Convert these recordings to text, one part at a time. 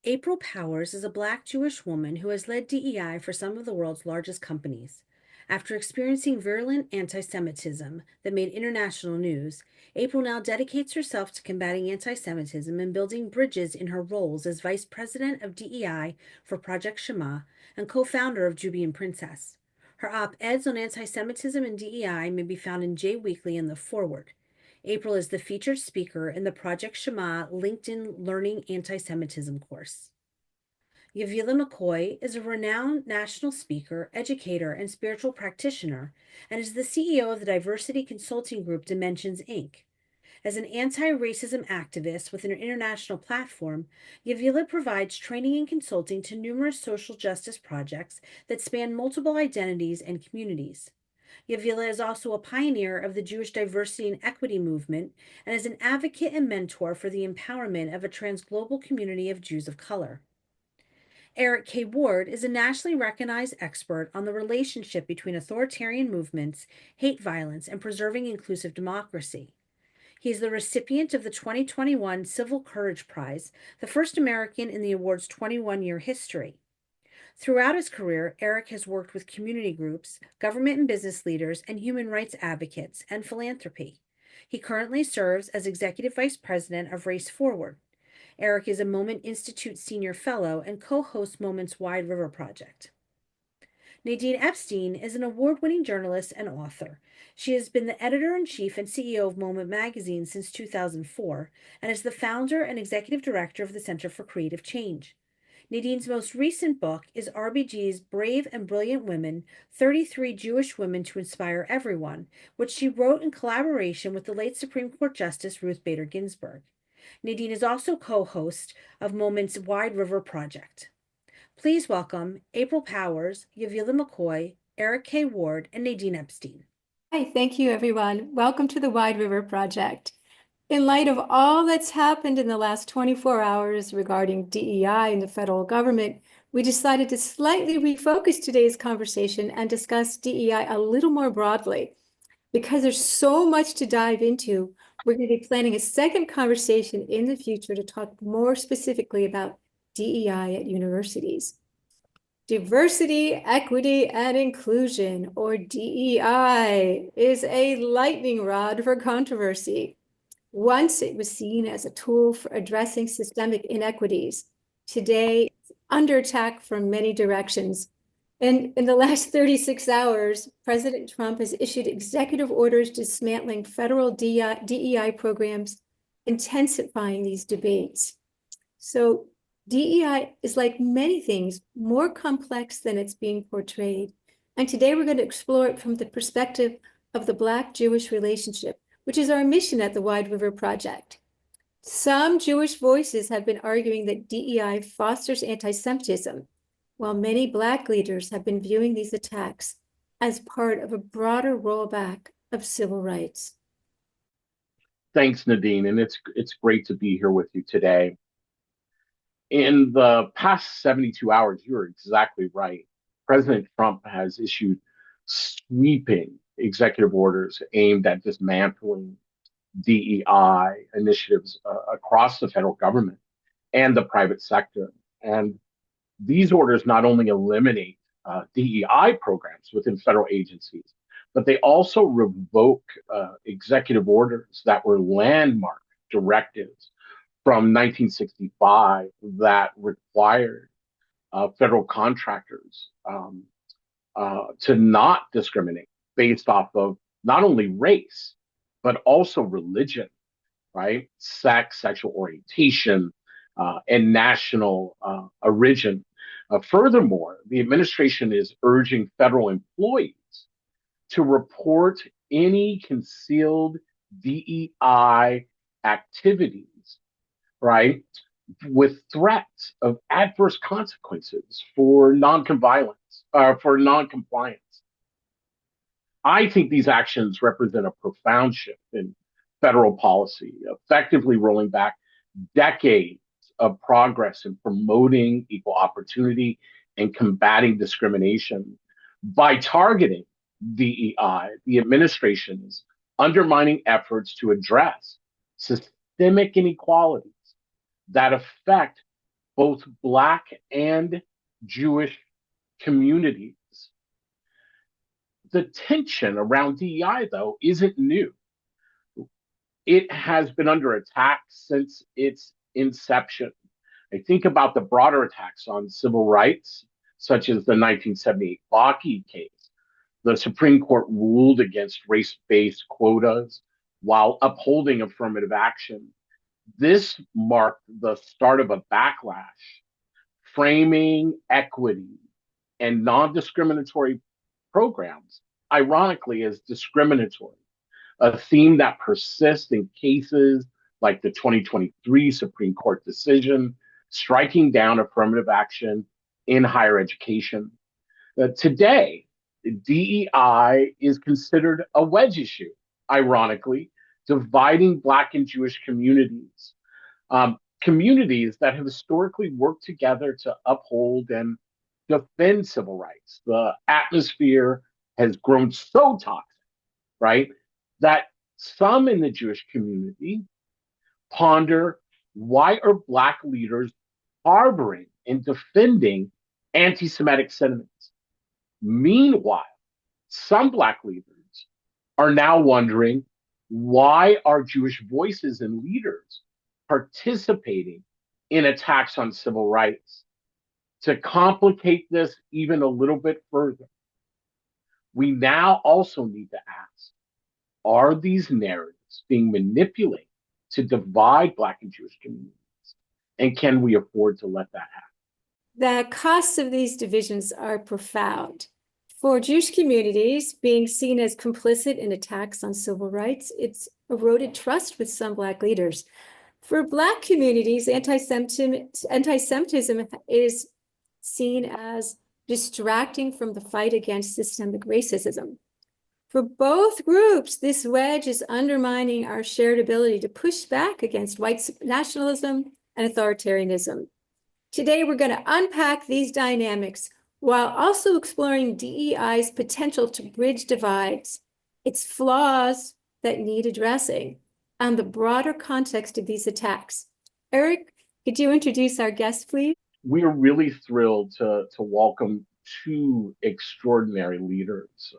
April Powers is a Black Jewish woman who has led DEI for some of the world's largest companies. After experiencing virulent anti-Semitism that made international news, April now dedicates herself to combating anti-Semitism and building bridges in her roles as Vice President of DEI for Project Shema and co-founder of Jubian Princess. Her op-eds on anti-Semitism and DEI may be found in J Weekly and The Forward. April is the featured speaker in the Project Shema LinkedIn Learning Anti-Semitism course. Yavilah McCoy is a renowned national speaker, educator, and spiritual practitioner, and is the CEO of the diversity consulting group Dimensions Inc. As an anti-racism activist with an international platform, Yavilah provides training and consulting to numerous social justice projects that span multiple identities and communities. Yavilah is also a pioneer of the Jewish diversity and equity movement and is an advocate and mentor for the empowerment of a transglobal community of Jews of color. Eric K. Ward is a nationally recognized expert on the relationship between authoritarian movements, hate violence, and preserving inclusive democracy. He is the recipient of the 2021 Civil Courage Prize, the first American in the award's 21-year history. Throughout his career, Eric has worked with community groups, government and business leaders, and human rights advocates, and philanthropy. He currently serves as Executive Vice President of Race Forward. Eric is a Moment Institute Senior Fellow and co-hosts Moment's Wide River Project. Nadine Epstein is an award-winning journalist and author. She has been the editor-in-chief and CEO of Moment magazine since 2004 and is the founder and executive director of the Center for Creative Change. Nadine's most recent book is RBG's Brave and Brilliant Women, 33 Jewish Women to Inspire Everyone, which she wrote in collaboration with the late Supreme Court Justice Ruth Bader Ginsburg. Nadine is also co-host of Moment's Wide River Project. Please welcome April Powers, Yavilah McCoy, Eric K. Ward, and Nadine Epstein. Hi, thank you, everyone. Welcome to the Wide River Project. In light of all that's happened in the last 24 hours regarding DEI in the federal government, we decided to slightly refocus today's conversation and discuss DEI a little more broadly. Because there's so much to dive into, we're going to be planning a second conversation in the future to talk more specifically about DEI at universities. Diversity, equity, and inclusion, or DEI, is a lightning rod for controversy. Once it was seen as a tool for addressing systemic inequities. Today, it's under attack from many directions. And in the last 36 hours, President Trump has issued executive orders dismantling federal DEI programs, intensifying these debates. So DEI is, like many things, more complex than it's being portrayed. And today we're going to explore it from the perspective of the Black-Jewish relationship, which is our mission at the Wide River Project. Some Jewish voices have been arguing that DEI fosters anti-Semitism, while many Black leaders have been viewing these attacks as part of a broader rollback of civil rights. Thanks, Nadine, and it's great to be here with you today. In the past 72 hours, you're exactly right. President Trump has issued sweeping executive orders aimed at dismantling DEI initiatives across the federal government and the private sector. And these orders not only eliminate DEI programs within federal agencies, but they also revoke executive orders that were landmark directives from 1965 that required federal contractors to not discriminate based off of not only race, but also religion, right? Sex, sexual orientation, and national origin. Furthermore, the administration is urging federal employees to report any concealed DEI activities, right, with threats of adverse consequences for for noncompliance. I think these actions represent a profound shift in federal policy, effectively rolling back decades of progress in promoting equal opportunity and combating discrimination. By targeting DEI, the administration is undermining efforts to address systemic inequalities that affect both Black and Jewish communities. The tension around DEI, though, isn't new. It has been under attack since its inception. I think about the broader attacks on civil rights, such as the 1978 Bakke case. The Supreme Court ruled against race-based quotas while upholding affirmative action. This marked the start of a backlash, framing equity and non-discriminatory programs, ironically, as discriminatory, a theme that persists in cases like the 2023 Supreme Court decision striking down affirmative action in higher education. Today, DEI is considered a wedge issue, ironically, dividing Black and Jewish communities, communities that have historically worked together to uphold and defend civil rights. The atmosphere has grown so toxic, right, that some in the Jewish community ponder, why are Black leaders harboring and defending anti-Semitic sentiments? Meanwhile, some Black leaders are now wondering, why are Jewish voices and leaders participating in attacks on civil rights? To complicate this even a little bit further, we now also need to ask, are these narratives being manipulated to divide Black and Jewish communities? And can we afford to let that happen? The costs of these divisions are profound. For Jewish communities, being seen as complicit in attacks on civil rights, it's eroded trust with some Black leaders. For Black communities, anti-Semitism is seen as distracting from the fight against systemic racism. For both groups, this wedge is undermining our shared ability to push back against white nationalism and authoritarianism. Today, we're going to unpack these dynamics while also exploring DEI's potential to bridge divides, its flaws that need addressing, and the broader context of these attacks. Eric, could you introduce our guest, please? We are really thrilled to welcome two extraordinary leaders.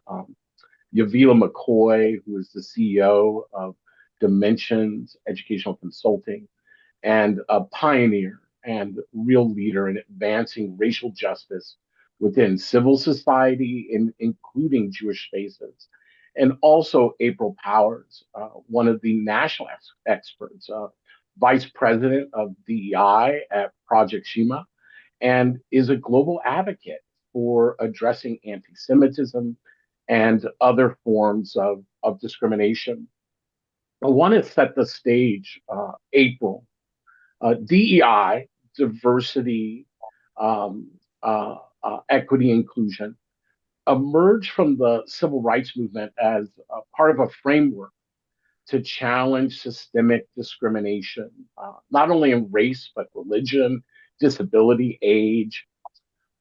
Yavilah McCoy, who is the CEO of Dimensions Educational Consulting, and a pioneer and real leader in advancing racial justice within civil society, including Jewish spaces. And also April Powers, one of the national experts, vice president of DEI at Project Shema, and is a global advocate for addressing anti-Semitism and other forms of discrimination. I want to set the stage, April. DEI, diversity, equity, inclusion, emerged from the civil rights movement as part of a framework to challenge systemic discrimination, not only in race, but religion, disability, age.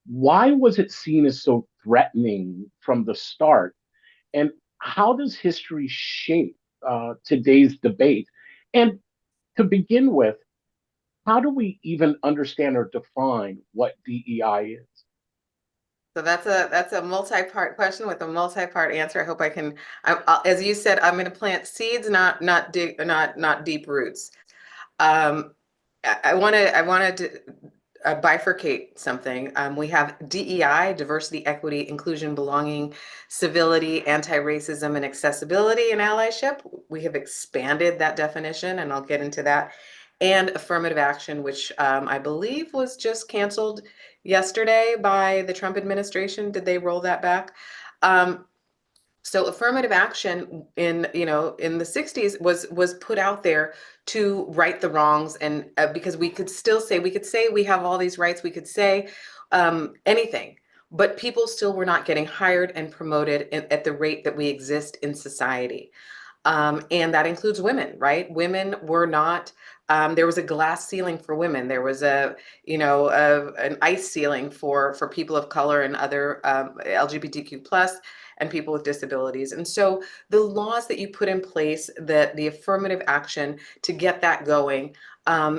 Why was it seen as so threatening from the start? And how does history shape today's debate? And to begin with, how do we even understand or define what DEI is? So that's a multi-part question with a multi-part answer. I hope I can. As you said, I'm going to plant seeds, not deep roots. I wanted to bifurcate something. We have DEI, diversity, equity, inclusion, belonging, civility, anti-racism, and accessibility and allyship. We have expanded that definition, and I'll get into that. And affirmative action, which I believe was just canceled yesterday by the Trump administration. Did they roll that back? So affirmative action in the 60s was put out there to right the wrongs, and because we could say we have all these rights, we could say anything, but people still were not getting hired and promoted at the rate that we exist in society. And that includes women, right? Women were not, there was a glass ceiling for women. There was an ice ceiling for people of color and other LGBTQ plus and people with disabilities. And so the laws that you put in place, that the affirmative action to get that going,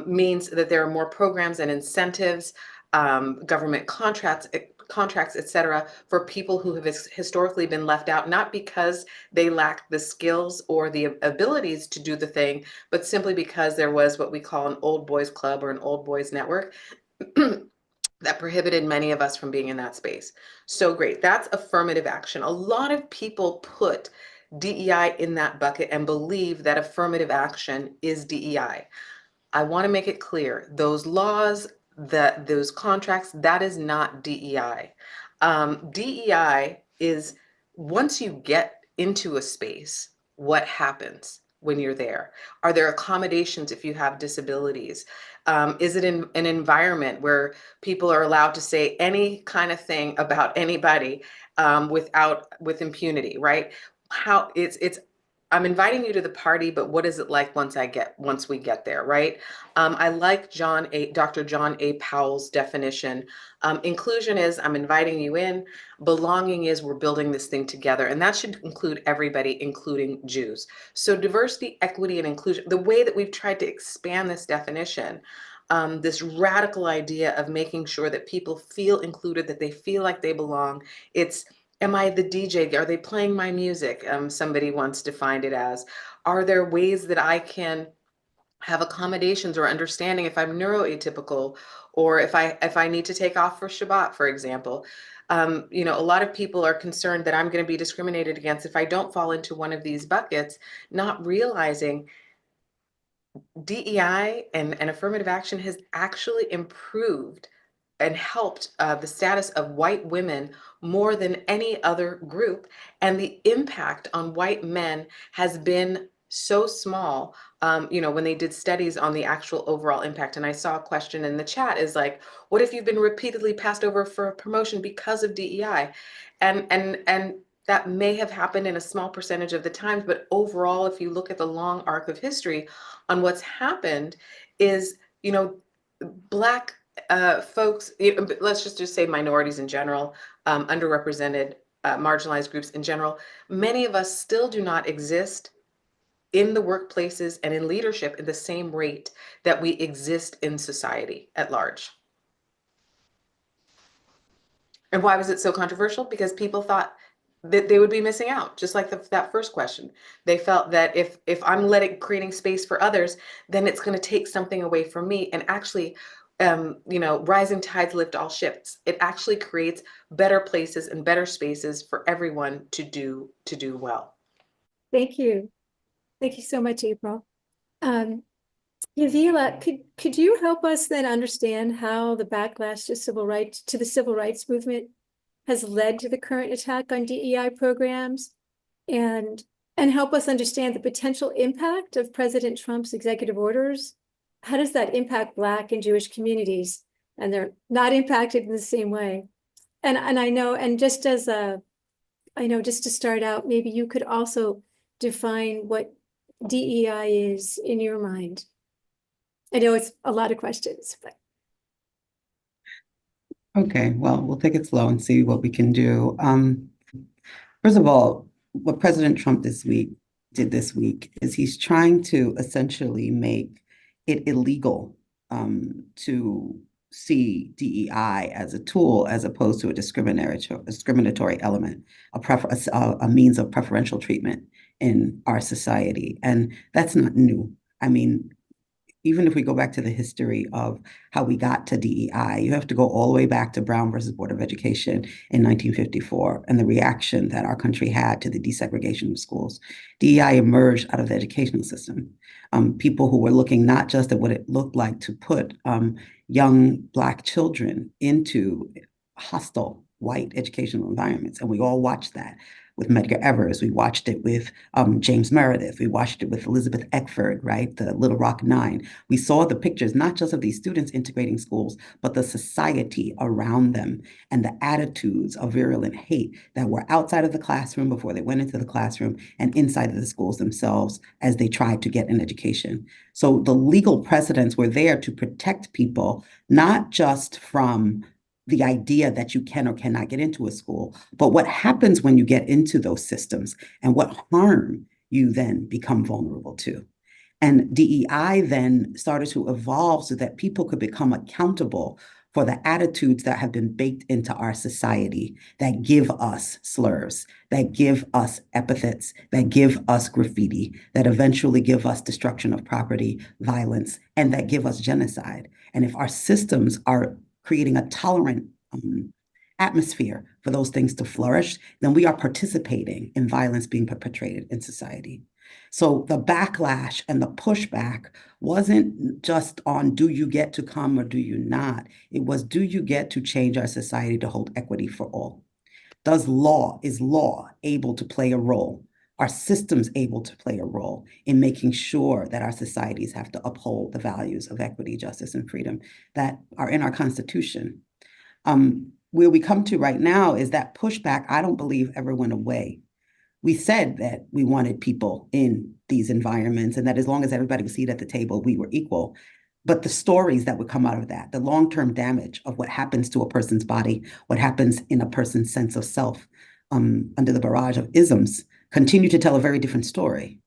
means that there are more programs and incentives, government contracts, et cetera, for people who have historically been left out, not because they lack the skills or the abilities to do the thing, but simply because there was what we call an old boys club or an old boys network that prohibited many of us from being in that space. So great, that's affirmative action. A lot of people put DEI in that bucket and believe that affirmative action is DEI. I want to make it clear, those laws, those contracts, that is not DEI. DEI is, once you get into a space, what happens when you're there? Are there accommodations if you have disabilities? Is it in an environment where people are allowed to say any kind of thing about anybody with impunity, right? How it's I'm inviting you to the party, but what is it like once we get there, right? I like Dr. John A. Powell's definition. Inclusion is I'm inviting you in. Belonging is we're building this thing together, and that should include everybody, including Jews. So diversity, equity, and inclusion, the way that we've tried to expand this definition, this radical idea of making sure that people feel included, that they feel like they belong. It's, am I the DJ? Are they playing my music? Somebody once defined it as, are there ways that I can have accommodations or understanding if I'm neuroatypical, or if I need to take off for Shabbat, for example? A lot of people are concerned that I'm going to be discriminated against if I don't fall into one of these buckets, not realizing DEI and affirmative action has actually improved and helped the status of white women more than any other group. And the impact on white men has been so small, when they did studies on the actual overall impact. And I saw a question in the chat is like, what if you've been repeatedly passed over for a promotion because of DEI? And that may have happened in a small percentage of the times, but overall, if you look at the long arc of history on what's happened is, Black folks, let's just say minorities in general, underrepresented, marginalized groups in general, many of us still do not exist in the workplaces and in leadership at the same rate that we exist in society at large. And why was it so controversial? Because people thought that they would be missing out, just like that first question. They felt that if I'm creating space for others, then it's going to take something away from me. And actually, rising tides lift all ships. It actually creates better places and better spaces for everyone to do well. Thank you. Thank you so much, April. Yavilah, could you help us then understand how the backlash to the civil rights movement has led to the current attack on DEI programs, and help us understand the potential impact of President Trump's executive orders? How does that impact Black and Jewish communities? And they're not impacted in the same way. And I know, and just as just to start out, maybe you could also define what DEI is in your mind. I know it's a lot of questions, but. Okay, well, we'll take it slow and see what we can do. First of all, what President Trump did this week is he's trying to essentially make it illegal to see DEI as a tool as opposed to a discriminatory element, a means of preferential treatment in our society. And that's not new. I mean, even if we go back to the history of how we got to DEI, you have to go all the way back to Brown versus Board of Education in 1954 and the reaction that our country had to the desegregation of schools. DEI emerged out of the educational system. People who were looking not just at what it looked like to put young Black children into hostile white educational environments. And we all watched that with Medgar Evers. We watched it with James Meredith. We watched it with Elizabeth Eckford, right? The Little Rock Nine. We saw the pictures, not just of these students integrating schools, but the society around them and the attitudes of virulent hate that were outside of the classroom before they went into the classroom and inside of the schools themselves as they tried to get an education. So the legal precedents were there to protect people, not just from the idea that you can or cannot get into a school, but what happens when you get into those systems and what harm you then become vulnerable to. And DEI then started to evolve so that people could become accountable for the attitudes that have been baked into our society that give us slurs, that give us epithets, that give us graffiti, that eventually give us destruction of property, violence, and that give us genocide. And if our systems are creating a tolerant atmosphere for those things to flourish, then we are participating in violence being perpetrated in society. So the backlash and the pushback wasn't just on do you get to come or do you not? It was do you get to change our society to hold equity for all? Is law able to play a role? Are systems able to play a role in making sure that our societies have to uphold the values of equity, justice, and freedom that are in our Constitution? Where we come to right now is that pushback, I don't believe, ever went away. We said that we wanted people in these environments and that as long as everybody was seated at the table, we were equal. But the stories that would come out of that, the long-term damage of what happens to a person's body, what happens in a person's sense of self, under the barrage of isms, continue to tell a very different story.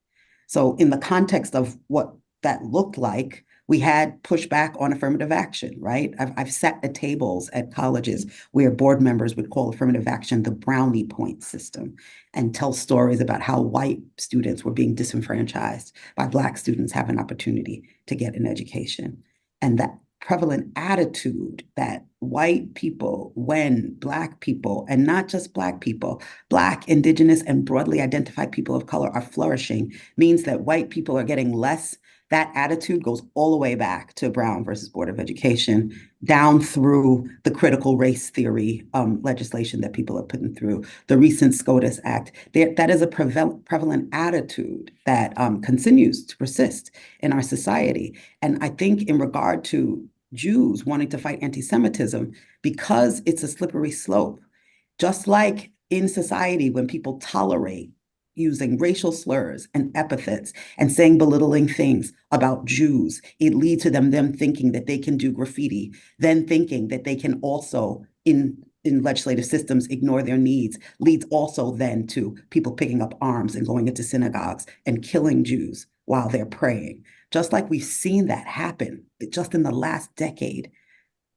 So in the context of what that looked like, we had pushback on affirmative action, right? I've sat at tables at colleges where board members would call affirmative action the brownie point system and tell stories about how white students were being disenfranchised by Black students having opportunity to get an education. And that prevalent attitude that white people, when Black people, and not just Black people, Black, Indigenous, and broadly identified people of color are flourishing means that white people are getting less. That attitude goes all the way back to Brown versus Board of Education, down through the critical race theory legislation that people are putting through, the recent SCOTUS Act. That is a prevalent attitude that continues to persist in our society. And I think in regard to Jews wanting to fight anti-Semitism, because it's a slippery slope, just like in society when people tolerate using racial slurs and epithets and saying belittling things about Jews, it leads to them thinking that they can do graffiti, then thinking that they can also, in legislative systems, ignore their needs, leads also then to people picking up arms and going into synagogues and killing Jews while they're praying. Just like we've seen that happen just in the last decade,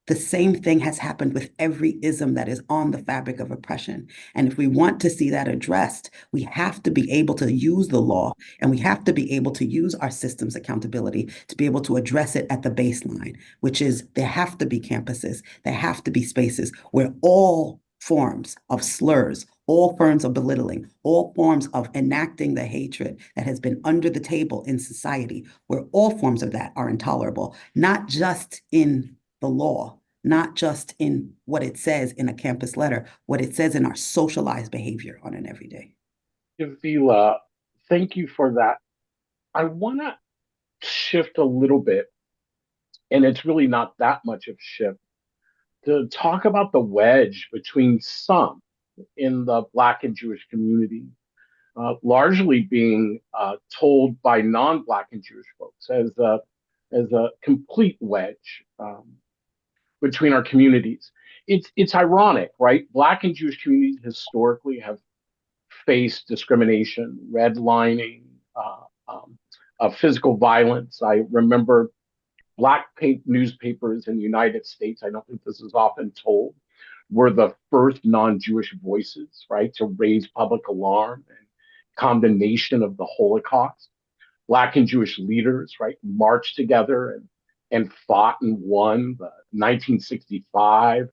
the same thing has happened with every ism that is on the fabric of oppression. And if we want to see that addressed, we have to be able to use the law and we have to be able to use our systems accountability to be able to address it at the baseline, which is there have to be campuses, there have to be spaces where all forms of slurs, all forms of belittling, all forms of enacting the hatred that has been under the table in society, where all forms of that are intolerable, not just in the law, not just in what it says in a campus letter, what it says in our socialized behavior on an everyday. Yavilah, thank you for that. I want to shift a little bit, and it's really not that much of a shift, to talk about the wedge between some in the Black and Jewish community, largely being told by non-Black and Jewish folks as a complete wedge between our communities. It's ironic, right? Black and Jewish communities historically have faced discrimination, redlining, physical violence. I remember Black newspapers in the United States, I don't think this is often told, were the first non-Jewish voices, right, to raise public alarm and condemnation of the Holocaust. Black and Jewish leaders, right, marched together and fought and won the 1965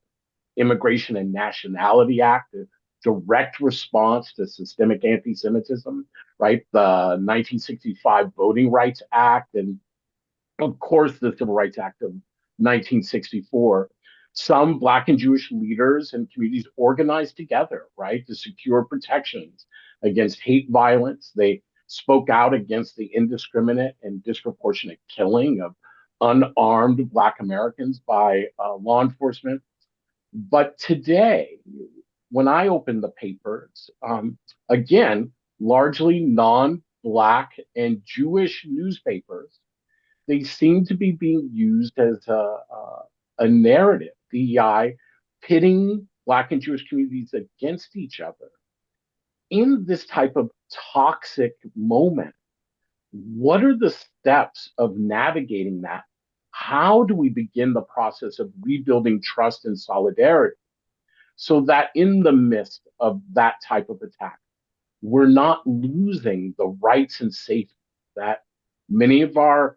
Immigration and Nationality Act, a direct response to systemic anti-Semitism, right? The 1965 Voting Rights Act, and of course, the Civil Rights Act of 1964. Some Black and Jewish leaders and communities organized together, right, to secure protections against hate violence. They spoke out against the indiscriminate and disproportionate killing of unarmed Black Americans by law enforcement. But today, when I open the papers, again, largely non-Black and Jewish newspapers, they seem to be being used as a narrative. DEI pitting Black and Jewish communities against each other in this type of toxic moment. What are the steps of navigating that? How do we begin the process of rebuilding trust and solidarity so that in the midst of that type of attack, we're not losing the rights and safety that many of our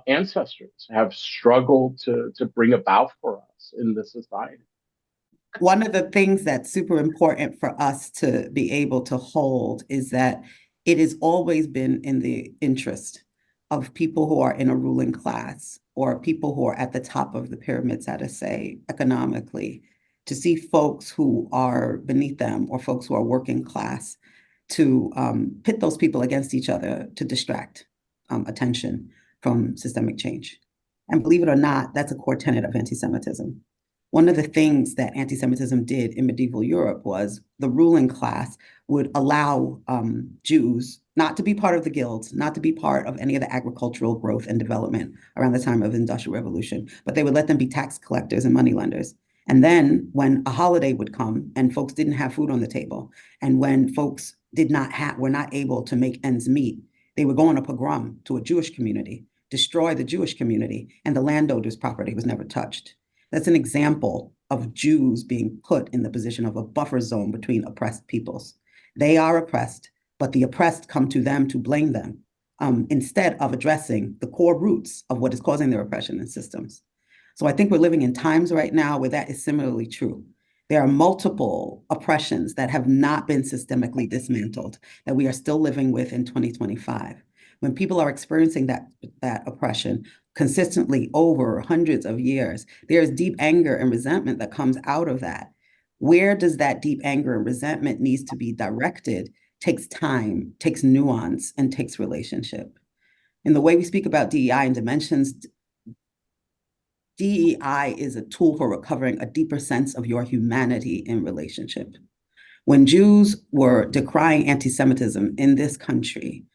ancestors have struggled to bring about for us in this society? One of the things that's super important for us to be able to hold is that it has always been in the interest of people who are in a ruling class or people who are at the top of the pyramid, so to say, economically, to see folks who are beneath them or folks who are working class, to pit those people against each other to distract attention from systemic change. And believe it or not, that's a core tenet of anti-Semitism. One of the things that anti-Semitism did in medieval Europe was the ruling class would allow Jews not to be part of the guilds, not to be part of any of the agricultural growth and development around the time of the Industrial Revolution, but they would let them be tax collectors and moneylenders. And then when a holiday would come and folks didn't have food on the table, and when folks were not able to make ends meet, they would go on a pogrom to a Jewish community, destroy the Jewish community, and the landowner's property was never touched. That's an example of Jews being put in the position of a buffer zone between oppressed peoples. They are oppressed, but the oppressed come to them to blame them instead of addressing the core roots of what is causing their oppression and systems. So I think we're living in times right now where that is similarly true. There are multiple oppressions that have not been systemically dismantled that we are still living with in 2025. When people are experiencing that oppression consistently over hundreds of years, there's deep anger and resentment that comes out of that. Where does that deep anger and resentment needs to be directed takes time, takes nuance, and takes relationship. In the way we speak about DEI and dimensions, DEI is a tool for recovering a deeper sense of your humanity in relationship. When Jews were decrying anti-Semitism in this country,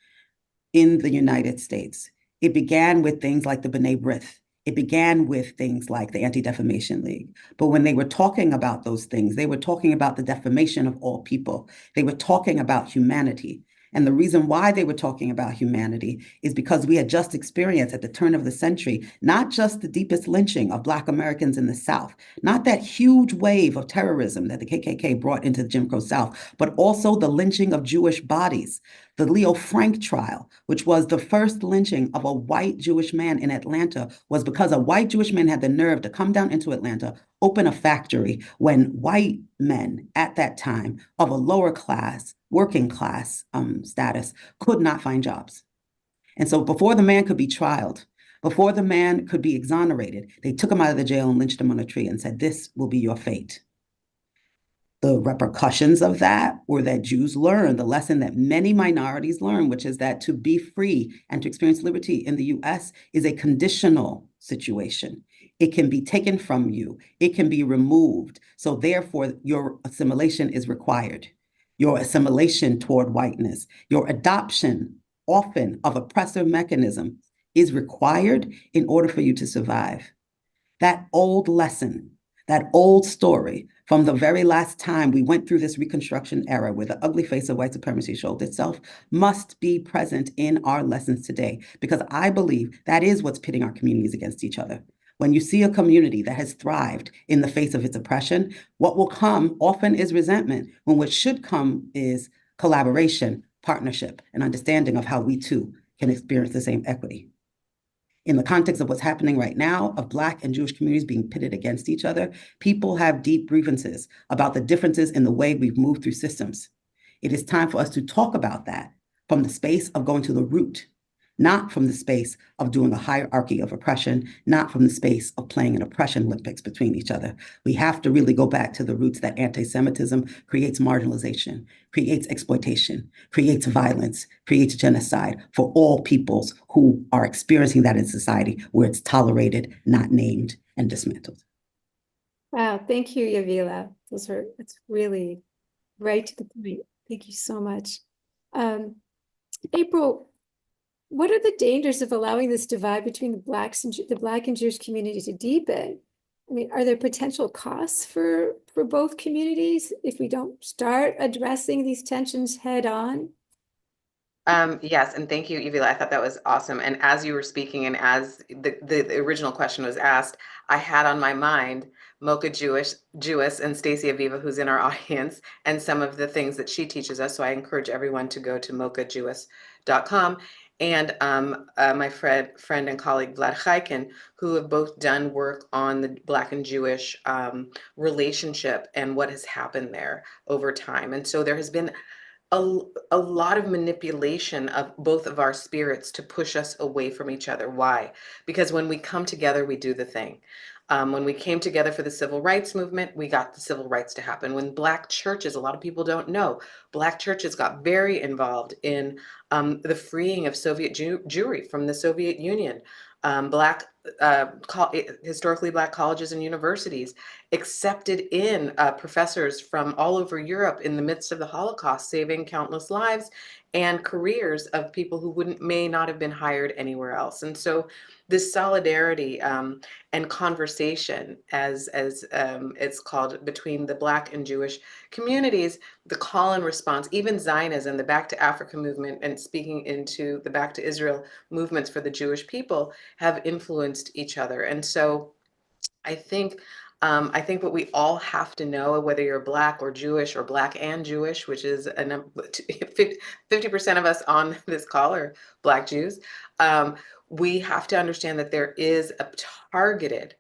in the United States, it began with things like the B'nai B'rith. It began with things like the Anti-Defamation League. But when they were talking about those things, they were talking about the defamation of all people. They were talking about humanity. And the reason why they were talking about humanity is because we had just experienced at the turn of the century, not just the deepest lynching of Black Americans in the South, not that huge wave of terrorism that the KKK brought into the Jim Crow South, but also the lynching of Jewish bodies. The Leo Frank trial, which was the first lynching of a white Jewish man in Atlanta, was because a white Jewish man had the nerve to come down into Atlanta, open a factory when white men at that time of a lower class, working class status could not find jobs. And so before the man could be trialed, before the man could be exonerated, they took him out of the jail and lynched him on a tree and said, "This will be your fate." The repercussions of that were that Jews learned the lesson that many minorities learn, which is that to be free and to experience liberty in the US is a conditional situation. It can be taken from you. It can be removed. So therefore, your assimilation is required. Your assimilation toward whiteness, your adoption often of oppressive mechanism is required in order for you to survive. That old lesson, that old story from the very last time we went through this Reconstruction era where the ugly face of white supremacy showed itself must be present in our lessons today, because I believe that is what's pitting our communities against each other. When you see a community that has thrived in the face of its oppression, what will come often is resentment, when what should come is collaboration, partnership, and understanding of how we too can experience the same equity. In the context of what's happening right now, of Black and Jewish communities being pitted against each other, people have deep grievances about the differences in the way we've moved through systems. It is time for us to talk about that from the space of going to the root, not from the space of doing a hierarchy of oppression, not from the space of playing an oppression Olympics between each other. We have to really go back to the roots that anti-Semitism creates marginalization, creates exploitation, creates violence, creates genocide for all peoples who are experiencing that in society where it's tolerated, not named, and dismantled. Wow, thank you, Yavilah. It's really right to the point. Thank you so much. April, what are the dangers of allowing this divide between the Black and Jewish community to deepen? I mean, are there potential costs for both communities if we don't start addressing these tensions head on? Yes, and thank you, Yavilah. I thought that was awesome. And as you were speaking and as the original question was asked, I had on my mind Mocha Jewess and Stacey Aviva, who's in our audience, and some of the things that she teaches us. So I encourage everyone to go to mochajewess.com. And my friend and colleague Vlad Chaikin, who have both done work on the Black and Jewish relationship and what has happened there over time. And so there has been a lot of manipulation of both of our spirits to push us away from each other. Why? Because when we come together, we do the thing. When we came together for the civil rights movement, we got the civil rights to happen. When Black churches, a lot of people don't know, Black churches got very involved in the freeing of Soviet Jewry from the Soviet Union. Historically Black colleges and universities accepted in professors from all over Europe in the midst of the Holocaust, saving countless lives and careers of people who may not have been hired anywhere else. And so this solidarity and conversation, as it's called, between the Black and Jewish communities, the call and response, even Zionism, the Back to Africa movement, and speaking into the Back to Israel movements for the Jewish people, have influenced each other. And so I think what we all have to know, whether you're Black or Jewish or Black and Jewish, which is 50% of us on this call are Black Jews, we have to understand that there is a targeted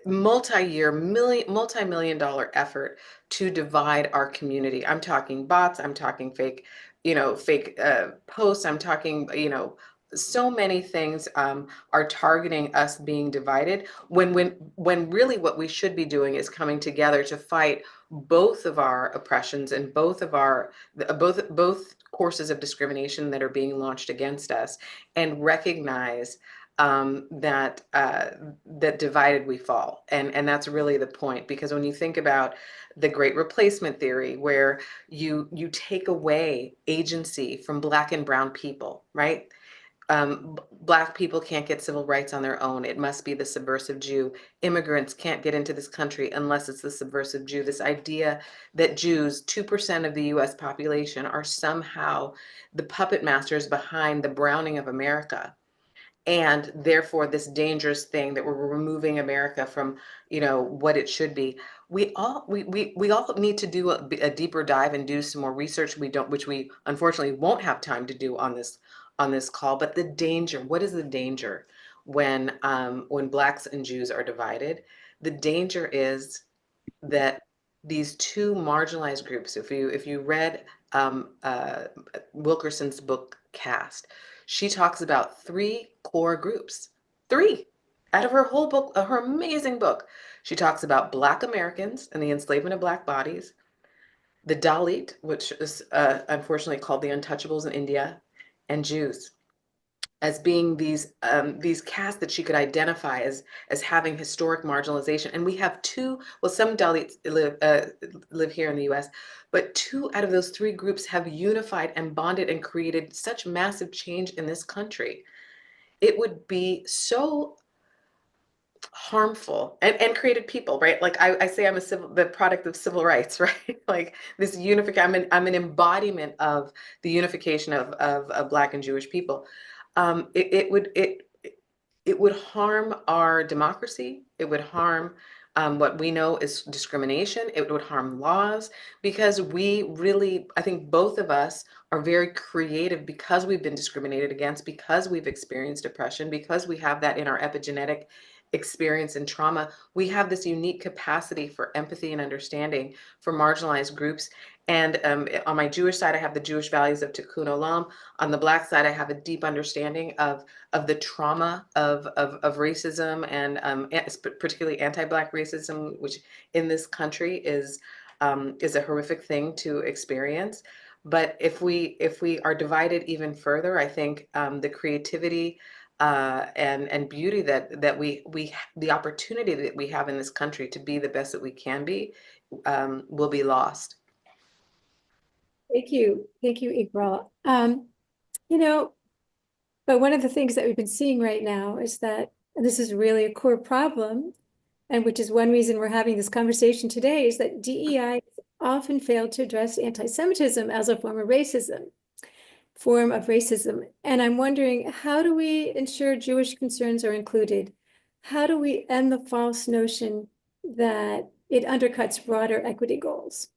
multi-million dollar effort to divide our community. I'm talking bots, I'm talking fake posts, I'm talking, so many things are targeting us being divided when really what we should be doing is coming together to fight both of our oppressions and both courses of discrimination that are being launched against us, and recognize that divided we fall. And that's really the point, because when you think about the Great Replacement theory, where you take away agency from Black and brown people, right? Black people can't get civil rights on their own. It must be the subversive Jew. Immigrants can't get into this country unless it's the subversive Jew. This idea that Jews, 2% of the US population, are somehow the puppet masters behind the browning of America. And therefore this dangerous thing that we're removing America from, what it should be. We all need to do a deeper dive and do some more research. Which we unfortunately won't have time to do on this call. But the danger, what is the danger when Blacks and Jews are divided? The danger is that these two marginalized groups, if you read Wilkerson's book Caste, she talks about three core groups. Three out of her whole book, her amazing book. She talks about Black Americans and the enslavement of Black bodies, the Dalit, which is unfortunately called the untouchables in India, and Jews, as being these castes that she could identify as having historic marginalization. And we have two, well, some Dalits live here in the US, but two out of those three groups have unified and bonded and created such massive change in this country. It would be so harmful, and created people, right? Like I say, I'm the product of civil rights, right? Like this unification, I'm an embodiment of the unification of Black and Jewish people. It would harm our democracy. It would harm what we know is discrimination. It would harm laws, because I think both of us are very creative, because we've been discriminated against, because we've experienced oppression, because we have that in our epigenetic experience and trauma. We have this unique capacity for empathy and understanding for marginalized groups. And on my Jewish side, I have the Jewish values of Tikkun Olam. On the Black side, I have a deep understanding of the trauma of racism, and particularly anti-Black racism, which in this country is a horrific thing to experience. But if we are divided even further, I think the creativity and beauty that we the opportunity that we have in this country to be the best that we can be will be lost. Thank you, Iqbal. But one of the things that we've been seeing right now is that, and this is really a core problem, and which is one reason we're having this conversation today, is that DEI often failed to address anti-Semitism as a form of racism. And I'm wondering, how do we ensure Jewish concerns are included? How do we end the false notion that it undercuts broader equity goals?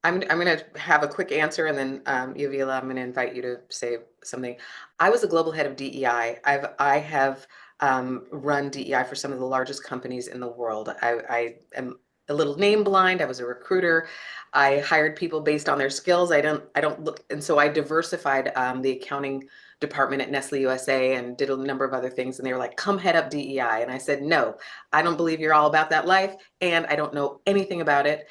I'm going to have a quick answer, and then Yavilah, I'm going to invite you to say something. I was a global head of DEI. I have run DEI for some of the largest companies in the world. I am a little name blind. I was a recruiter. I hired people based on their skills. I don't look, and so I diversified the accounting department at Nestle USA and did a number of other things. And they were like, "Come head up DEI," and I said, "No, I don't believe you're all about that life, and I don't know anything about it.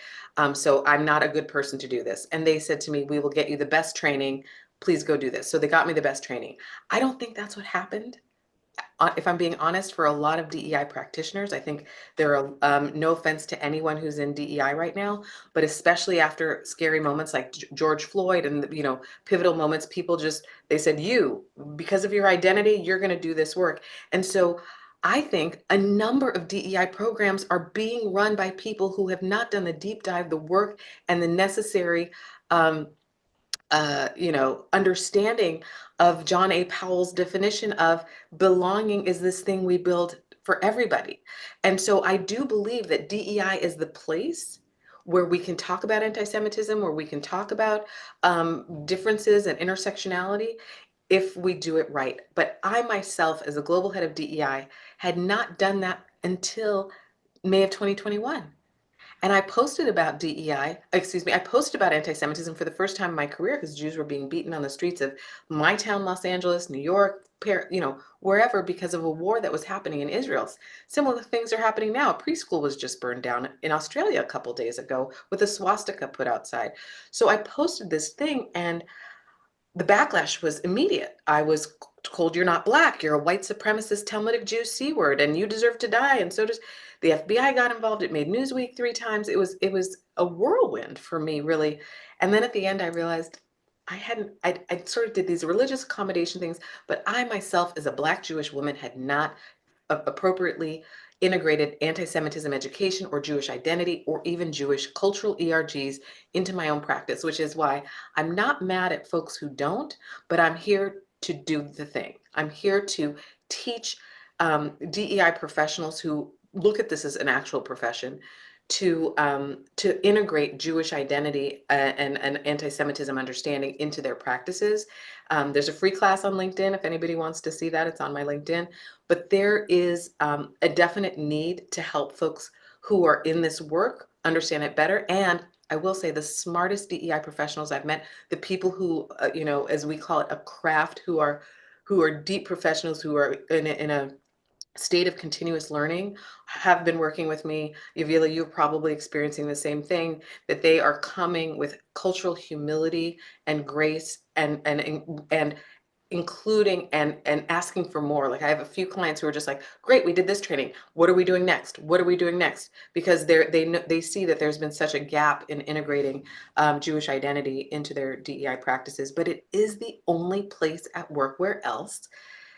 So I'm not a good person to do this." And they said to me, "We will get you the best training. Please go do this." So they got me the best training. I don't think that's what happened. If I'm being honest, for a lot of DEI practitioners, I think there are, no offense to anyone who's in DEI right now, but especially after scary moments like George Floyd and, pivotal moments, people just, they said, because of your identity, you're going to do this work. And so I think a number of DEI programs are being run by people who have not done the deep dive, the work, and the necessary, um, understanding of John A. Powell's definition of belonging is this thing we build for everybody. And so I do believe that DEI is the place where we can talk about anti-Semitism, where we can talk about differences and intersectionality if we do it right. But I myself, as a global head of DEI, had not done that until May of 2021. And I posted about I posted about anti-Semitism for the first time in my career because Jews were being beaten on the streets of my town, Los Angeles, New York, wherever, because of a war that was happening in Israel. Similar things are happening now. A preschool was just burned down in Australia a couple days ago with a swastika put outside. So I posted this thing, and the backlash was immediate. I was told, "You're not black, you're a white supremacist Talmudic Jew C word, and you deserve to die." And so does the FBI got involved. It made Newsweek 3 times. It was a whirlwind for me, really. And then at the end, I realized I sort of did these religious accommodation things, but I myself, as a Black Jewish woman, had not appropriately integrated anti-Semitism education or Jewish identity or even Jewish cultural ERGs into my own practice, which is why I'm not mad at folks who don't, but I'm here to do the thing. I'm here to teach DEI professionals who look at this as an actual profession to integrate Jewish identity and anti-Semitism understanding into their practices. There's a free class on LinkedIn if anybody wants to see that. It's on my LinkedIn. But there is a definite need to help folks who are in this work understand it better. And I will say the smartest DEI professionals I've met, the people who, as we call it, a craft, who are deep professionals who are in a state of continuous learning, have been working with me. Yavilah, you're probably experiencing the same thing, that they are coming with cultural humility and grace and including and asking for more. Like, I have a few clients who are just like, "Great, we did this training. What are we doing next? What are we doing next?" Because they see that there's been such a gap in integrating Jewish identity into their DEI practices. But it is the only place at work where else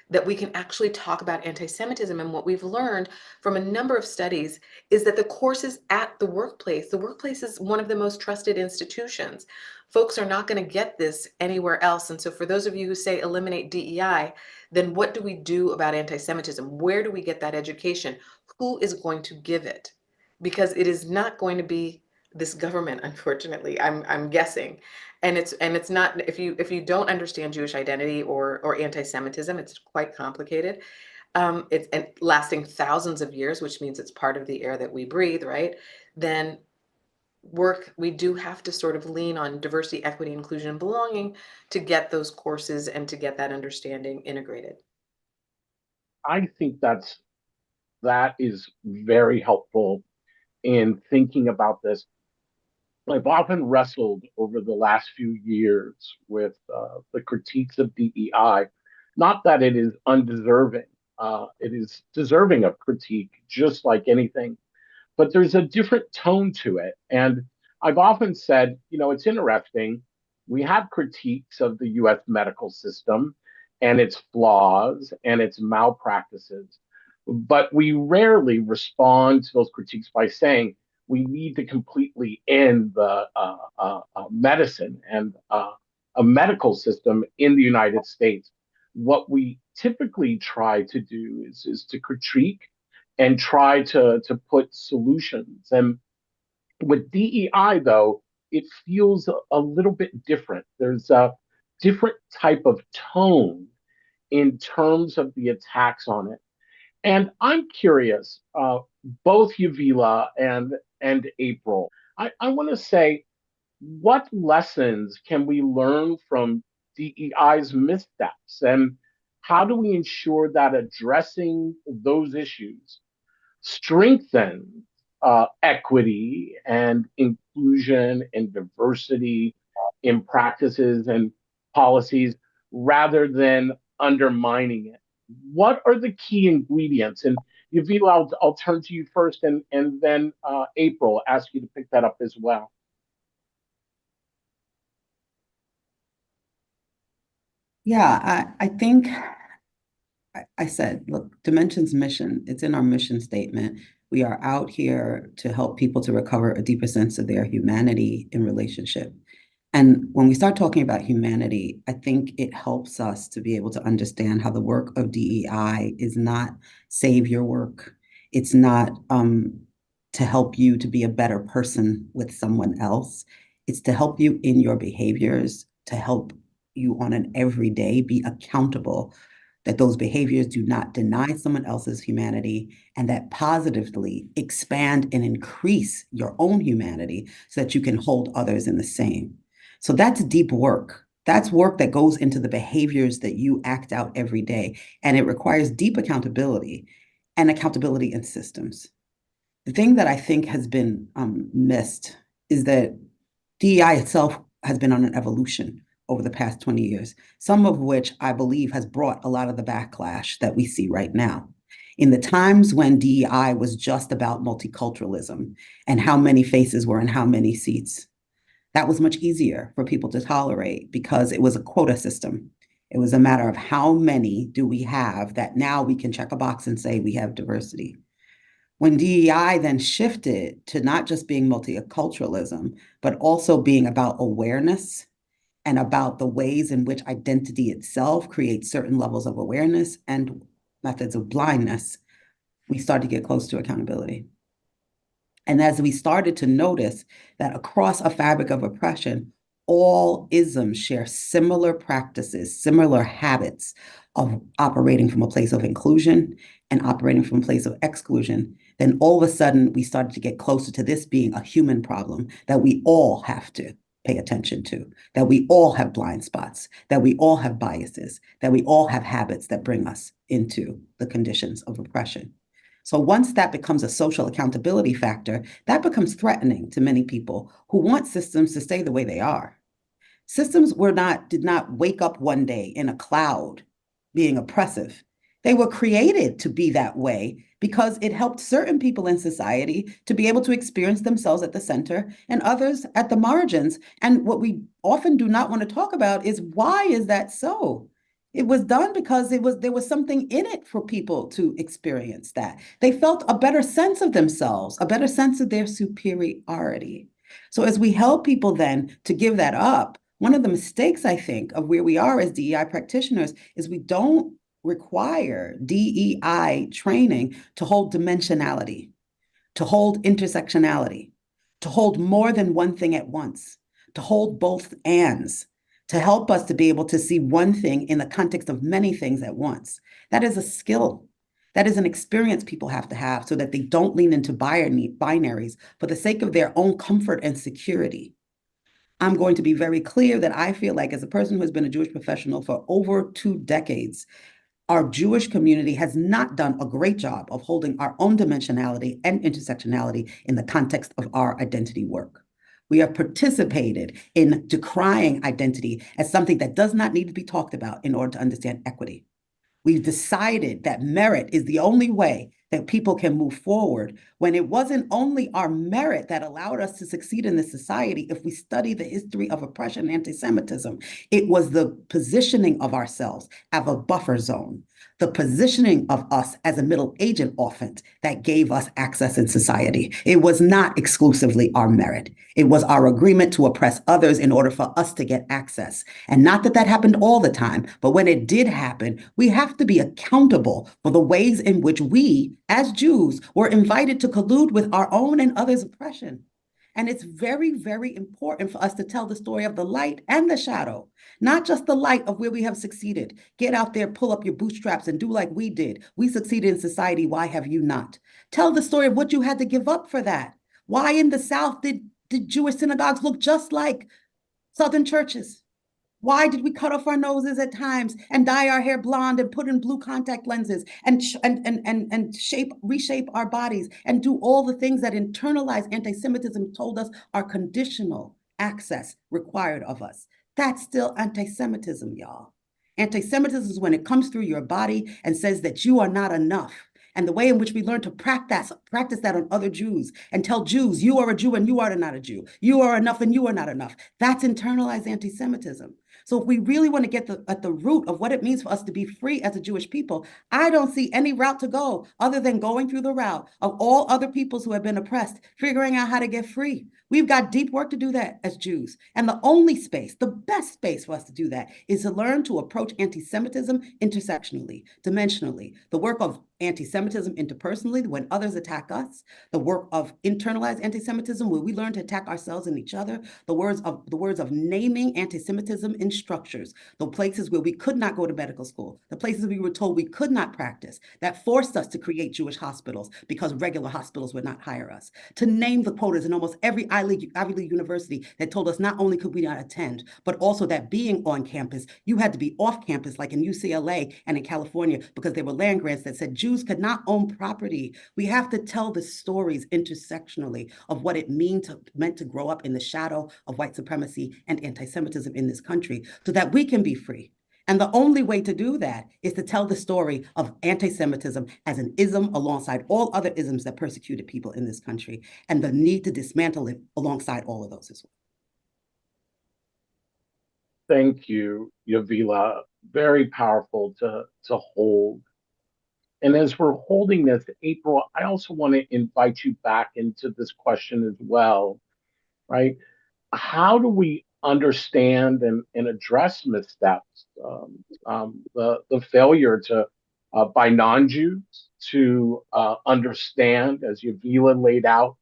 that we can actually talk about anti-Semitism. And what we've learned from a number of studies is that the courses at the workplace is one of the most trusted institutions. Folks are not going to get this anywhere else. And so for those of you who say eliminate DEI, then what do we do about anti-Semitism? Where do we get that education? Who is going to give it? Because it is not going to be this government, unfortunately, I'm guessing. And it's not, if you don't understand Jewish identity or anti-Semitism, it's quite complicated. It's and lasting thousands of years, which means it's part of the air that we breathe, right? Then we do have to sort of lean on diversity, equity, inclusion, and belonging to get those courses and to get that understanding integrated. I think that is very helpful in thinking about this. I've often wrestled over the last few years with the critiques of DEI. Not that it is undeserving, it is deserving of critique, just like anything, but there's a different tone to it. And I've often said, it's interesting. We have critiques of the US medical system and its flaws and its malpractices. But we rarely respond to those critiques by saying we need to completely end the medicine and a medical system in the United States. What we typically try to do is to critique and try to put solutions. And with DEI, though, it feels a little bit different. There's a different type of tone in terms of the attacks on it. And I'm curious, both Yavilah and April, I want to say, what lessons can we learn from DEI's missteps? And how do we ensure that addressing those issues strengthen equity and inclusion and diversity in practices and policies rather than undermining it? What are the key ingredients? And Yavila, I'll turn to you first, and then April, ask you to pick that up as well. Yeah, I think I said, look, Dimension's mission, it's in our mission statement. We are out here to help people to recover a deeper sense of their humanity in relationship. And when we start talking about humanity, I think it helps us to be able to understand how the work of DEI is not savior work. It's not to help you to be a better person with someone else. It's to help you in your behaviors, to help you on an everyday be accountable, that those behaviors do not deny someone else's humanity, and that positively expand and increase your own humanity so that you can hold others in the same. So that's deep work. That's work that goes into the behaviors that you act out every day. And it requires deep accountability and accountability in systems. The thing that I think has been missed is that DEI itself has been on an evolution over the past 20 years, some of which I believe has brought a lot of the backlash that we see right now. In the times when DEI was just about multiculturalism and how many faces were in how many seats, that was much easier for people to tolerate because it was a quota system. It was a matter of how many do we have that now we can check a box and say we have diversity. When DEI then shifted to not just being multiculturalism, but also being about awareness and about the ways in which identity itself creates certain levels of awareness and methods of blindness, we started to get close to accountability. And as we started to notice that across a fabric of oppression, all isms share similar practices, similar habits of operating from a place of inclusion and operating from a place of exclusion, then all of a sudden we started to get closer to this being a human problem that we all have to pay attention to, that we all have blind spots, that we all have biases, that we all have habits that bring us into the conditions of oppression. So once that becomes a social accountability factor, that becomes threatening to many people who want systems to stay the way they are. Systems did not wake up one day in a cloud being oppressive. They were created to be that way because it helped certain people in society to be able to experience themselves at the center and others at the margins. And what we often do not want to talk about is why is that so? It was done because there was something in it for people to experience that. They felt a better sense of themselves, a better sense of their superiority. So as we help people then to give that up, one of the mistakes, I think, of where we are as DEI practitioners is we don't require DEI training to hold dimensionality, to hold intersectionality, to hold more than one thing at once, to hold both ands, to help us to be able to see one thing in the context of many things at once. That is a skill. That is an experience people have to have so that they don't lean into binaries for the sake of their own comfort and security. I'm going to be very clear that I feel like as a person who has been a Jewish professional for over 2 decades, our Jewish community has not done a great job of holding our own dimensionality and intersectionality in the context of our identity work. We have participated in decrying identity as something that does not need to be talked about in order to understand equity. We've decided that merit is the only way that people can move forward, when it wasn't only our merit that allowed us to succeed in this society. If we study the history of oppression and anti-Semitism, it was the positioning of ourselves as a buffer zone, the positioning of us as a middle agent often that gave us access in society. It was not exclusively our merit. It was our agreement to oppress others in order for us to get access. And not that that happened all the time, but when it did happen, we have to be accountable for the ways in which we, as Jews, were invited to collude with our own and others' oppression. And it's very, very important for us to tell the story of the light and the shadow, not just the light of where we have succeeded. Get out there, pull up your bootstraps, and do like we did. We succeeded in society. Why have you not? Tell the story of what you had to give up for that. Why in the South did Jewish synagogues look just like Southern churches? Why did we cut off our noses at times and dye our hair blonde and put in blue contact lenses and reshape our bodies and do all the things that internalized anti-Semitism told us are conditional access required of us? That's still anti-Semitism, y'all. Anti-Semitism is when it comes through your body and says that you are not enough. And the way in which we learn to practice that on other Jews and tell Jews, you are a Jew and you are not a Jew. You are enough and you are not enough. That's internalized anti-Semitism. So if we really want to get at the root of what it means for us to be free as a Jewish people, I don't see any route to go other than going through the route of all other peoples who have been oppressed, figuring out how to get free. We've got deep work to do that as Jews. And the only space, the best space for us to do that is to learn to approach anti-Semitism intersectionally, dimensionally, the work of anti-Semitism interpersonally when others attack us, the work of internalized anti-Semitism where we learn to attack ourselves and each other, the words of naming anti-Semitism in structures, the places where we could not go to medical school, the places we were told we could not practice, that forced us to create Jewish hospitals because regular hospitals would not hire us, to name the quotas in almost every Ivy League university that told us not only could we not attend, but also that being on campus, you had to be off campus like in UCLA and in California because there were land grants that said Jews could not own property. We have to tell the stories intersectionally of what it meant to grow up in the shadow of white supremacy and anti-Semitism in this country so that we can be free. And the only way to do that is to tell the story of anti-Semitism as an ism alongside all other isms that persecuted people in this country, and the need to dismantle it alongside all of those as well. Thank you, Yavilah. Very powerful to hold. And as we're holding this, April, I also want to invite you back into this question as well, right? How do we understand and address missteps, the failure to by non-Jews to understand, as Yavilah laid out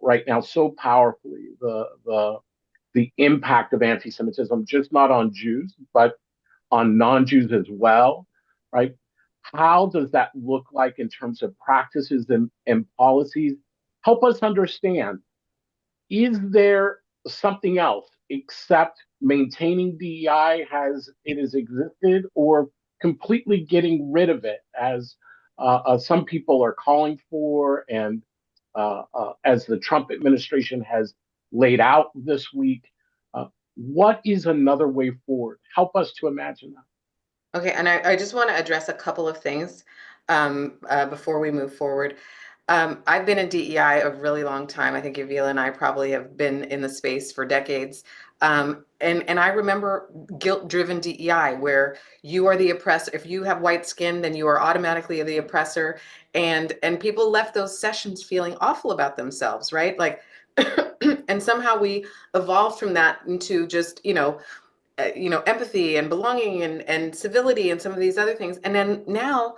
right now so powerfully, the impact of anti-Semitism, just not on Jews, but on non-Jews as well, right? How does that look like in terms of practices and policies? Help us understand, is there something else except maintaining DEI as it has existed, or completely getting rid of it as some people are calling for, and as the Trump administration has laid out this week? What is another way forward? Help us to imagine that. Okay, and I just want to address a couple of things before we move forward. I've been in DEI a really long time. I think Yavilah and I probably have been in the space for decades. And I remember guilt-driven DEI, where you are the oppressor. If you have white skin, then you are automatically the oppressor. And people left those sessions feeling awful about themselves, right? Like, and somehow we evolved from that into just, empathy and belonging and civility and some of these other things. And then now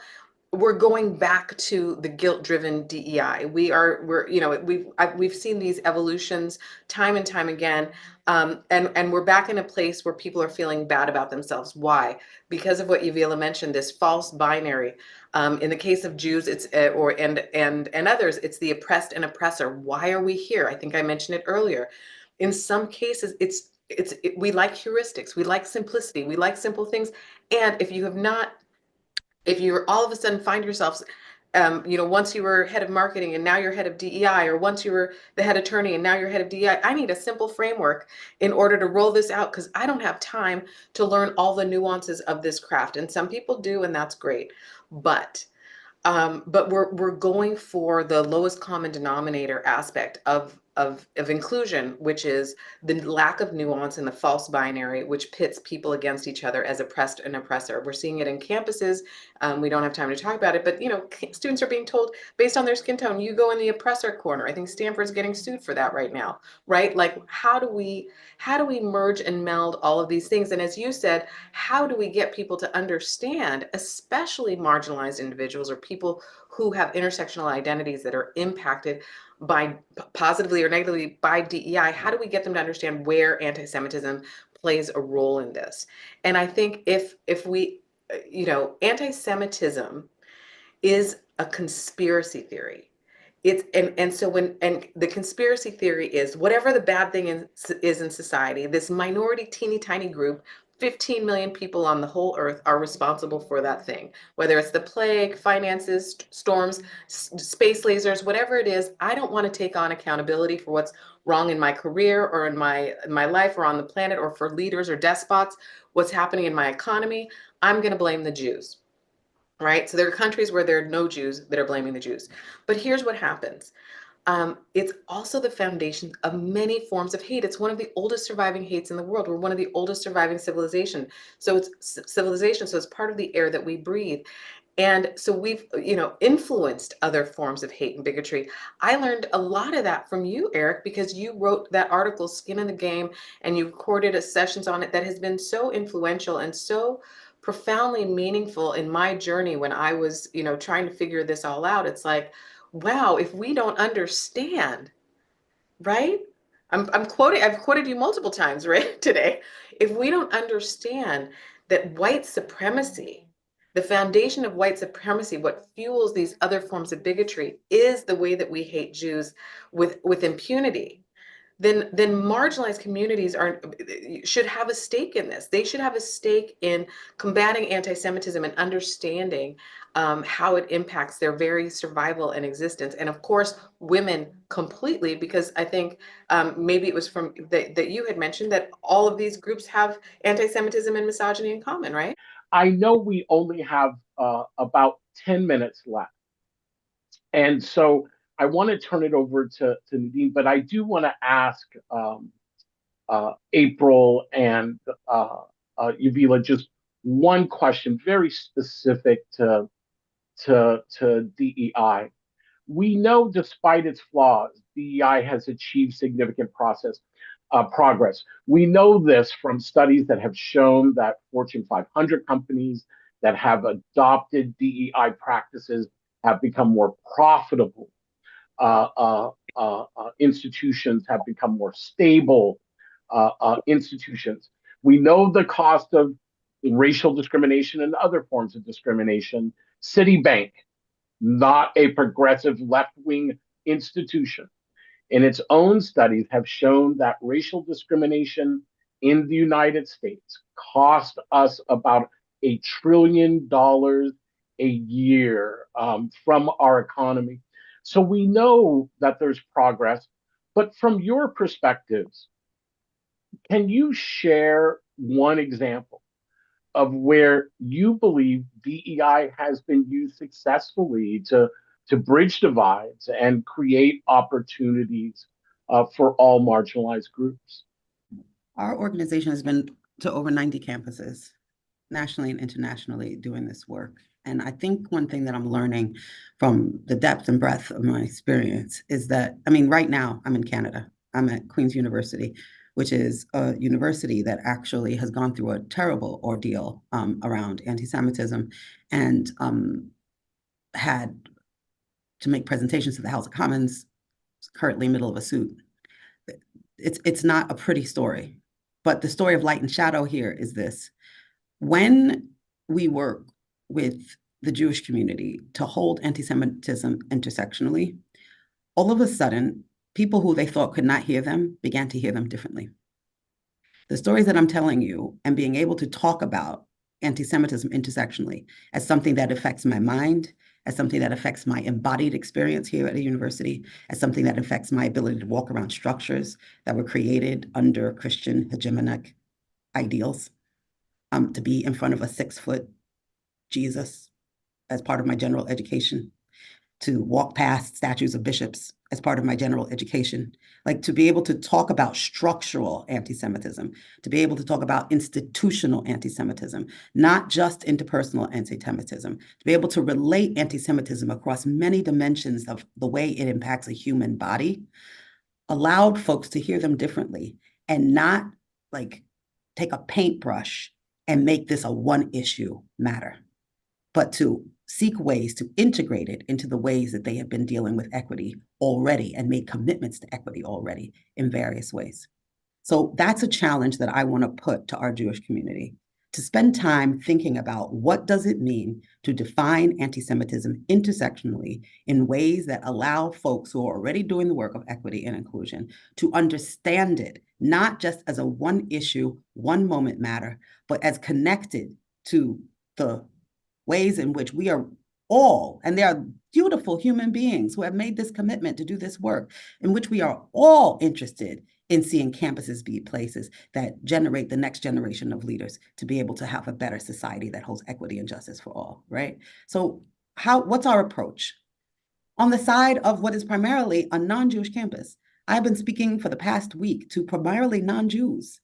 we're going back to the guilt-driven DEI. We've seen these evolutions time and time again, and we're back in a place where people are feeling bad about themselves. Why? Because of what Yavilah mentioned, this false binary. In the case of Jews, it's and others, it's the oppressed and oppressor. Why are we here? I think I mentioned it earlier. In some cases, we like heuristics, we like simplicity, we like simple things, and if you're all of a sudden find yourselves, once you were head of marketing and now you're head of DEI, or once you were the head attorney and now you're head of DEI, I need a simple framework in order to roll this out because I don't have time to learn all the nuances of this craft. And some people do, and that's great. But But we're going for the lowest common denominator aspect of inclusion, which is the lack of nuance in the false binary, which pits people against each other as oppressed and oppressor. We're seeing it in campuses. We don't have time to talk about it, but students are being told based on their skin tone, you go in the oppressor corner. I think Stanford's getting sued for that right now, right? Like, how do we merge and meld all of these things? And as you said, how do we get people to understand, especially marginalized individuals or people who have intersectional identities that are impacted by positively or negatively by DEI? How do we get them to understand where anti-Semitism plays a role in this? And I think if we, anti-Semitism is a conspiracy theory. It's and so and the conspiracy theory is whatever the bad thing is in society, this minority teeny tiny group, 15 million people on the whole earth are responsible for that thing. Whether it's the plague, finances, storms, space lasers, whatever it is, I don't want to take on accountability for what's wrong in my career or in my life or on the planet, or for leaders or despots, what's happening in my economy. I'm going to blame the Jews. Right? So there are countries where there are no Jews that are blaming the Jews. But here's what happens. It's also the foundation of many forms of hate. It's one of the oldest surviving hates in the world. We're one of the oldest surviving civilization. So it's civilization. So it's part of the air that we breathe. And so we've, influenced other forms of hate and bigotry. I learned a lot of that from you, Eric, because you wrote that article, Skin in the Game, and you recorded sessions on it that has been so influential and so profoundly meaningful in my journey when I was, trying to figure this all out. It's like, wow, if we don't understand, right? I've quoted you multiple times, right, today. If we don't understand that white supremacy, the foundation of white supremacy, what fuels these other forms of bigotry, is the way that we hate Jews with impunity, then marginalized communities should have a stake in this. They should have a stake in combating anti-Semitism and understanding how it impacts their very survival and existence. And of course, women completely, because I think maybe it was from that you had mentioned that all of these groups have anti-Semitism and misogyny in common, right? I know we only have about 10 minutes left. And so I want to turn it over to Nadine, but I do want to ask April and Yavilah just one question, very specific to DEI. We know, despite its flaws, DEI has achieved significant progress. We know this from studies that have shown that Fortune 500 companies that have adopted DEI practices have become more profitable. Institutions have become more stable institutions. We know the cost of racial discrimination and other forms of discrimination. Citibank, not a progressive left-wing institution, in its own studies have shown that racial discrimination in the United States cost us about $1 trillion a year from our economy. So we know that there's progress, but from your perspectives, can you share one example of where you believe DEI has been used successfully to bridge divides and create opportunities for all marginalized groups? Our organization has been to over 90 campuses, nationally and internationally, doing this work. And I think one thing that I'm learning from the depth and breadth of my experience is that, right now I'm in Canada. I'm at Queen's University, which is a university that actually has gone through a terrible ordeal around anti-Semitism, and had to make presentations to the House of Commons, currently middle of a suit. It's not a pretty story, but the story of light and shadow here is this. When we work with the Jewish community to hold anti-Semitism intersectionally, all of a sudden, people who they thought could not hear them began to hear them differently. The stories that I'm telling you and being able to talk about anti-Semitism intersectionally as something that affects my mind, as something that affects my embodied experience here at a university, as something that affects my ability to walk around structures that were created under Christian hegemonic ideals, to be in front of a 6-foot Jesus as part of my general education, to walk past statues of bishops as part of my general education, like to be able to talk about structural anti-Semitism, to be able to talk about institutional anti-Semitism, not just interpersonal anti-Semitism, to be able to relate anti-Semitism across many dimensions of the way it impacts a human body, allowed folks to hear them differently and not like take a paintbrush and make this a one issue matter, but to seek ways to integrate it into the ways that they have been dealing with equity already and made commitments to equity already in various ways. So that's a challenge that I want to put to our Jewish community, to spend time thinking about what does it mean to define anti-Semitism intersectionally in ways that allow folks who are already doing the work of equity and inclusion to understand it, not just as a one issue, one moment matter, but as connected to the ways in which we are all, and they are beautiful human beings who have made this commitment to do this work, in which we are all interested in seeing campuses be places that generate the next generation of leaders to be able to have a better society that holds equity and justice for all, right? So what's our approach? On the side of what is primarily a non-Jewish campus, I've been speaking for the past week to primarily non-Jews.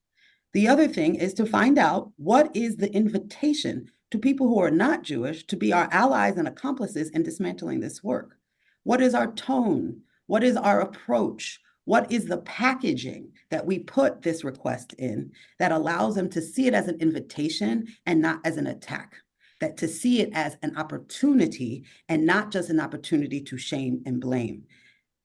The other thing is to find out what is the invitation to people who are not Jewish to be our allies and accomplices in dismantling this work. What is our tone? What is our approach? What is the packaging that we put this request in that allows them to see it as an invitation and not as an attack? That to see it as an opportunity and not just an opportunity to shame and blame.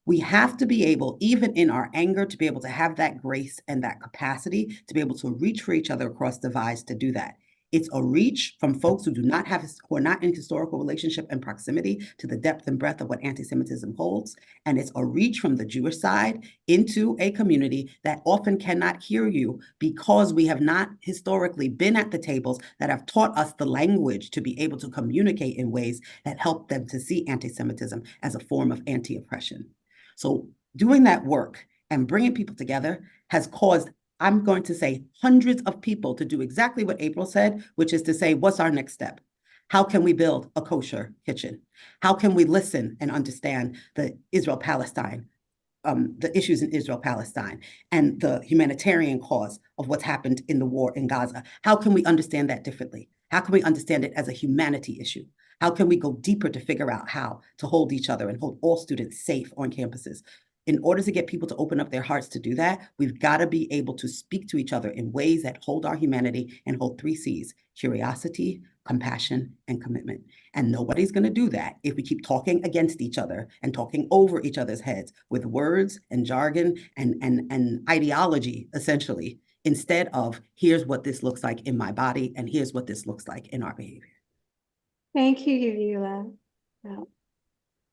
We have to be able, even in our anger, to be able to have that grace and that capacity to be able to reach for each other across divides to do that. It's a reach from folks who are not in historical relationship and proximity to the depth and breadth of what anti-Semitism holds. And it's a reach from the Jewish side into a community that often cannot hear you because we have not historically been at the tables that have taught us the language to be able to communicate in ways that help them to see anti-Semitism as a form of anti-oppression. So doing that work and bringing people together has caused, I'm going to say, hundreds of people to do exactly what April said, which is to say, what's our next step? How can we build a kosher kitchen? How can we listen and understand the Israel-Palestine, the issues in Israel-Palestine and the humanitarian cause of what's happened in the war in Gaza? How can we understand that differently? How can we understand it as a humanity issue? How can we go deeper to figure out how to hold each other and hold all students safe on campuses? In order to get people to open up their hearts to do that, we've got to be able to speak to each other in ways that hold our humanity and hold 3 C's: curiosity, compassion, and commitment. And nobody's going to do that if we keep talking against each other and talking over each other's heads with words and jargon and ideology, essentially, instead of here's what this looks like in my body and here's what this looks like in our behavior. Thank you,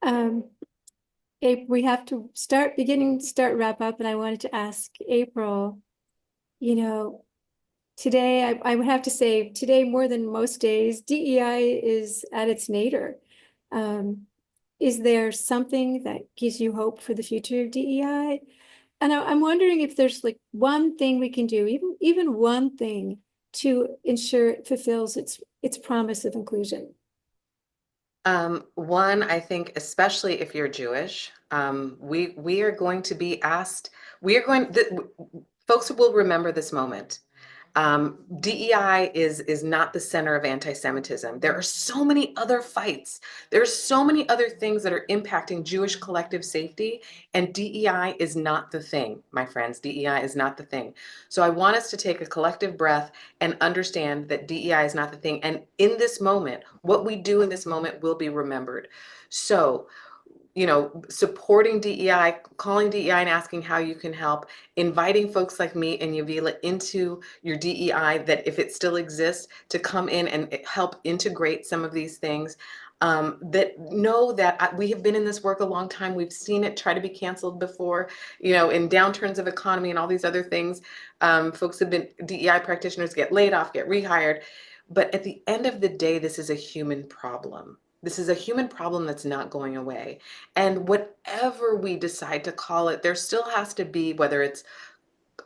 Yavilah. We have to start wrap up, and I wanted to ask April, today, I would have to say today more than most days, DEI is at its nadir. Is there something that gives you hope for the future of DEI? And I'm wondering if there's like one thing we can do, even one thing, to ensure it fulfills its promise of inclusion. One, I think, especially if you're Jewish, we are going to be asked, folks will remember this moment. DEI is not the center of anti-Semitism. There are so many other fights. There's so many other things that are impacting Jewish collective safety, and DEI is not the thing, my friends. DEI is not the thing. So I want us to take a collective breath and understand that DEI is not the thing. And in this moment, what we do in this moment will be remembered. So, supporting DEI, calling DEI and asking how you can help, inviting folks like me and Yavilah into your DEI, that if it still exists, to come in and help integrate some of these things, that know that we have been in this work a long time. We've seen it try to be canceled before, in downturns of economy and all these other things. Folks have been, DEI practitioners get laid off, get rehired. But at the end of the day, this is a human problem. This is a human problem that's not going away. And whatever we decide to call it, there still has to be, whether it's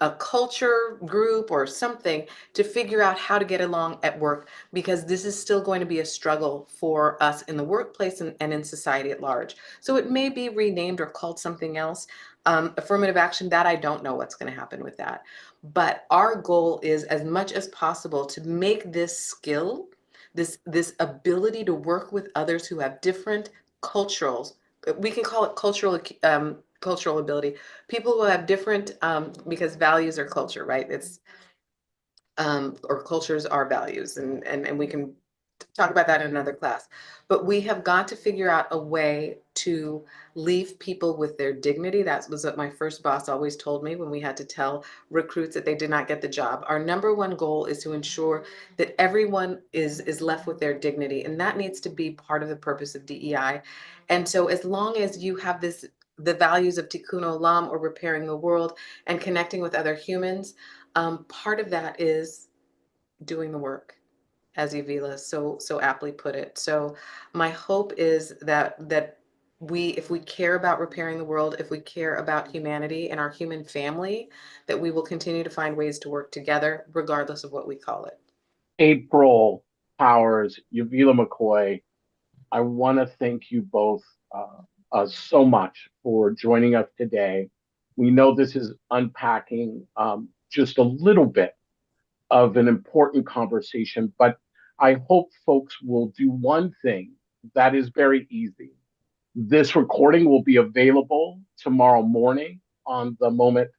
a culture group or something to figure out how to get along at work, because this is still going to be a struggle for us in the workplace and in society at large. So it may be renamed or called something else. Affirmative action, that I don't know what's going to happen with that. But our goal is, as much as possible, to make this skill, this ability to work with others who have different culturals, we can call it cultural ability, people who have different, because values are culture, right? It's or cultures are values, and we can talk about that in another class. But we have got to figure out a way to leave people with their dignity. That was what my first boss always told me when we had to tell recruits that they did not get the job. Our number one goal is to ensure that everyone is left with their dignity, and that needs to be part of the purpose of DEI. And so as long as you have the values of tikkun olam, or repairing the world and connecting with other humans, part of that is doing the work, as Yavilah so aptly put it. So my hope is that if we care about repairing the world, if we care about humanity and our human family, that we will continue to find ways to work together, regardless of what we call it. April Powers, Yavilah McCoy, I want to thank you both so much for joining us today. We know this is unpacking just a little bit of an important conversation, but I hope folks will do one thing that is very easy. This recording will be available tomorrow morning on the Moment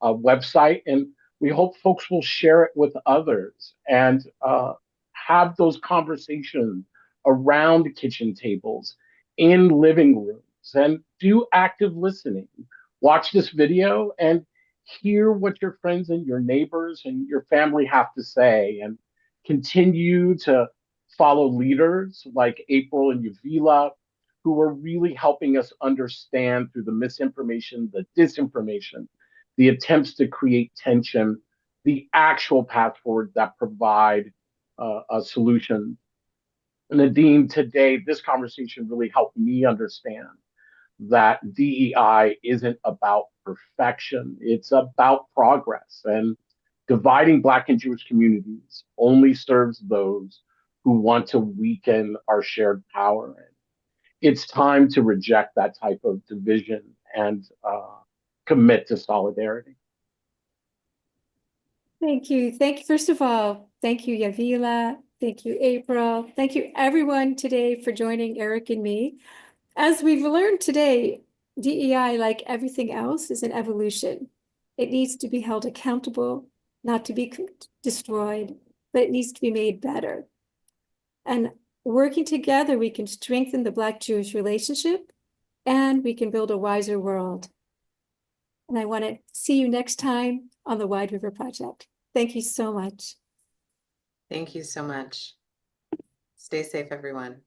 website, and we hope folks will share it with others and have those conversations around kitchen tables, in living rooms, and do active listening. Watch this video and hear what your friends and your neighbors and your family have to say, and continue to follow leaders like April and Yavilah, who are really helping us understand through the misinformation, the disinformation, the attempts to create tension, the actual path forward that provide a solution. Nadine, today, this conversation really helped me understand that DEI isn't about perfection, it's about progress. And dividing Black and Jewish communities only serves those who want to weaken our shared power. It's time to reject that type of division and commit to solidarity. Thank you. First of all, thank you, Yavilah. Thank you, April. Thank you, everyone, today for joining Eric and me. As we've learned today, DEI, like everything else, is an evolution. It needs to be held accountable, not to be destroyed, but it needs to be made better. And working together, we can strengthen the Black-Jewish relationship, and we can build a wiser world. And I want to see you next time on the Wide River Project. Thank you so much. Thank you so much. Stay safe, everyone.